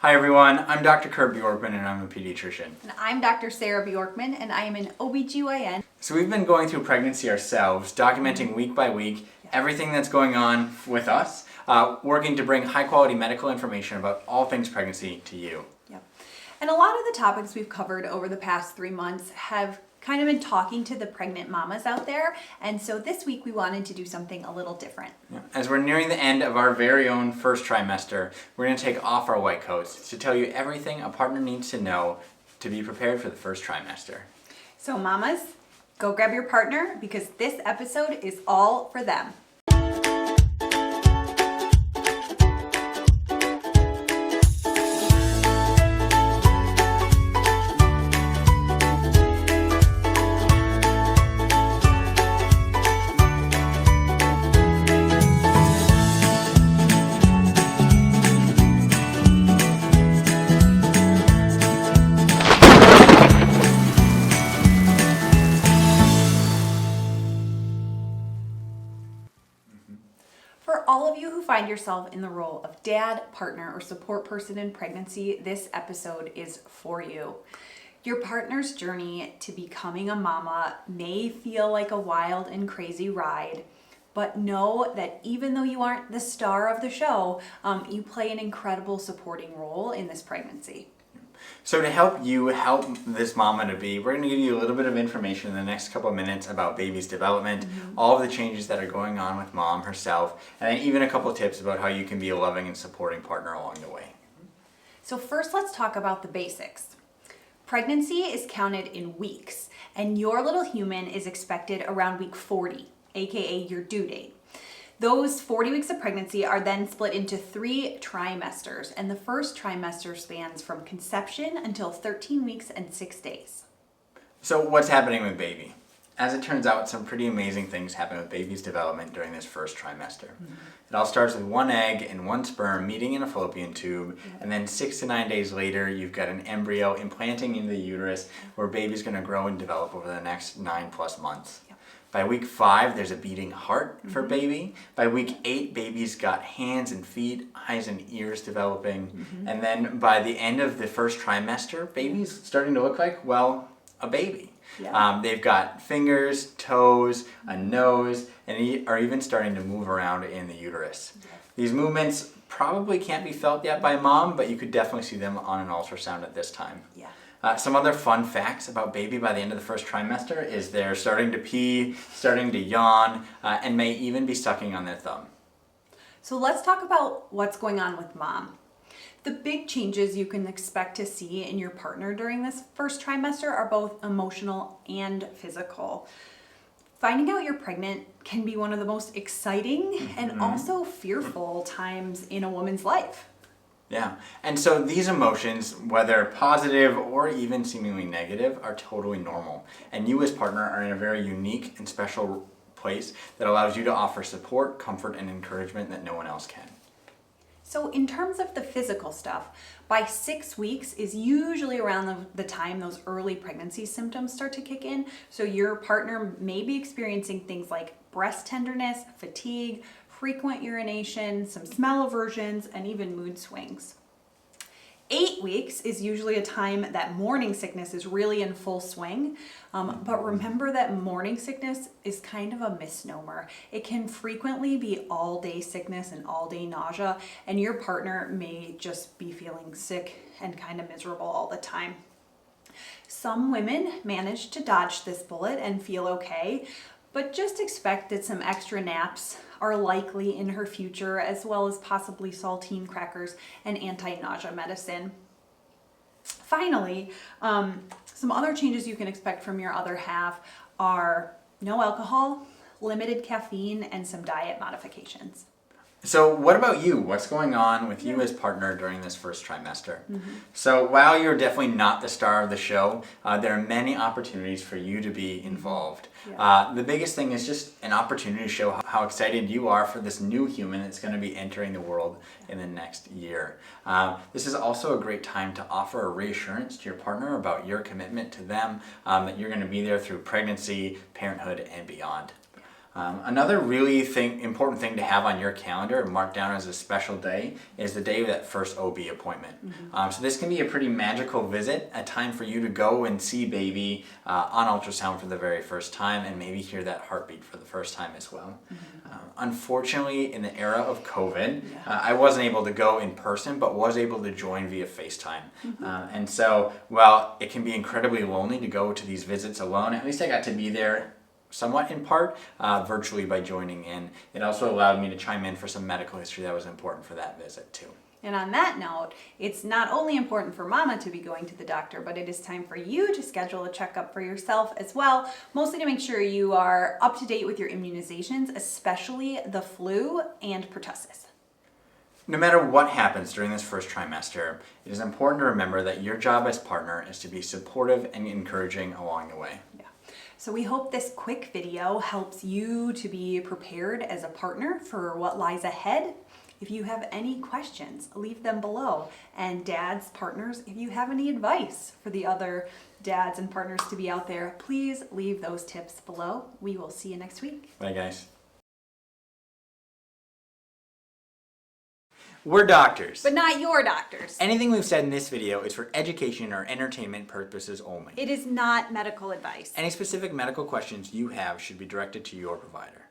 Hi everyone, I'm Dr. Kurt Bjorkman and I'm a pediatrician. And I'm Dr. Sarah Bjorkman and I am an OBGYN. So we've been going through pregnancy ourselves, documenting week by week everything that's going on with us, working to bring high quality medical information about all things pregnancy to you. Yep. And a lot of the topics we've covered over the past 3 months have kind of been talking to the pregnant mamas out there. And so this week we wanted to do something a little different. As we're nearing the end of our very own first trimester, we're going to take off our white coats to tell you everything a partner needs to know to be prepared for the first trimester. So mamas, go grab your partner because this episode is all for them. For all of you who find yourself in the role of dad, partner, or support person in pregnancy, this episode is for you. Your partner's journey to becoming a mama may feel like a wild and crazy ride, but know that even though you aren't the star of the show, you play an incredible supporting role in this pregnancy. So to help you help this mama-to-be, we're going to give you a little bit of information in the next couple of minutes about baby's development, all of the changes that are going on with mom herself, and then even a couple of tips about how you can be a loving and supporting partner along the way. So first, let's talk about the basics. Pregnancy is counted in weeks, and your little human is expected around week 40, aka your due date. Those 40 weeks of pregnancy are then split into 3 trimesters, and the first trimester spans from conception until 13 weeks and 6 days. So what's happening with baby? As it turns out, some pretty amazing things happen with baby's development during this first trimester. It all starts with 1 egg and 1 sperm meeting in a fallopian tube, and then 6 to 9 days later, you've got an embryo implanting into the uterus where baby's going to grow and develop over the next 9+ months. By week 5, there's a beating heart for baby. By week 8, baby's got hands and feet, eyes and ears developing. And then by the end of the first trimester, baby's starting to look like, well, a baby. They've got fingers, toes, a nose, and are even starting to move around in the uterus. These movements probably can't be felt yet by mom, but you could definitely see them on an ultrasound at this time. Some other fun facts about baby by the end of the first trimester is they're starting to pee, starting to yawn, and may even be sucking on their thumb. So let's talk about what's going on with mom. The big changes you can expect to see in your partner during this first trimester are both emotional and physical. Finding out you're pregnant can be one of the most exciting and also fearful times in a woman's life. Yeah, and so these emotions, whether positive or even seemingly negative, are totally normal. And you as partner are in a very unique and special place that allows you to offer support, comfort, and encouragement that no one else can. So in terms of the physical stuff, by 6 weeks is usually around the time those early pregnancy symptoms start to kick in. So your partner may be experiencing things like breast tenderness, fatigue, frequent urination, some smell aversions, and even mood swings. 8 weeks is usually a time that morning sickness is really in full swing. But remember that morning sickness is kind of a misnomer. It can frequently be all-day sickness and all-day nausea, and your partner may just be feeling sick and kind of miserable all the time. Some women manage to dodge this bullet and feel okay, but just expect that some extra naps are likely in her future, as well as possibly saltine crackers and anti-nausea medicine. Finally, some other changes you can expect from your other half are no alcohol, limited caffeine, and some diet modifications. So what about you? What's going on with you as partner during this first trimester? So while you're definitely not the star of the show, there are many opportunities for you to be involved. The biggest thing is just an opportunity to show how excited you are for this new human that's going to be entering the world in the next year. This is also a great time to offer a reassurance to your partner about your commitment to them, that you're going to be there through pregnancy, parenthood, and beyond. Another really important thing to have on your calendar, marked down as a special day, is the day of that first OB appointment. So this can be a pretty magical visit, a time for you to go and see baby on ultrasound for the very first time and maybe hear that heartbeat for the first time as well. Unfortunately, in the era of COVID, I wasn't able to go in person, but was able to join via FaceTime. And so, while it can be incredibly lonely to go to these visits alone, at least I got to be there somewhat in part virtually by joining in. It also allowed me to chime in for some medical history that was important for that visit too. And on that note, it's not only important for mama to be going to the doctor, but it is time for you to schedule a checkup for yourself as well, mostly to make sure you are up to date with your immunizations, especially the flu and pertussis. No matter what happens during this first trimester, it is important to remember that your job as partner is to be supportive and encouraging along the way. So we hope this quick video helps you to be prepared as a partner for what lies ahead. If you have any questions, leave them below. And dads, partners, if you have any advice for the other dads and partners to be out there, please leave those tips below. We will see you next week. Bye, guys. We're doctors. But not your doctors. Anything we've said in this video is for education or entertainment purposes only. It is not medical advice. Any specific medical questions you have should be directed to your provider.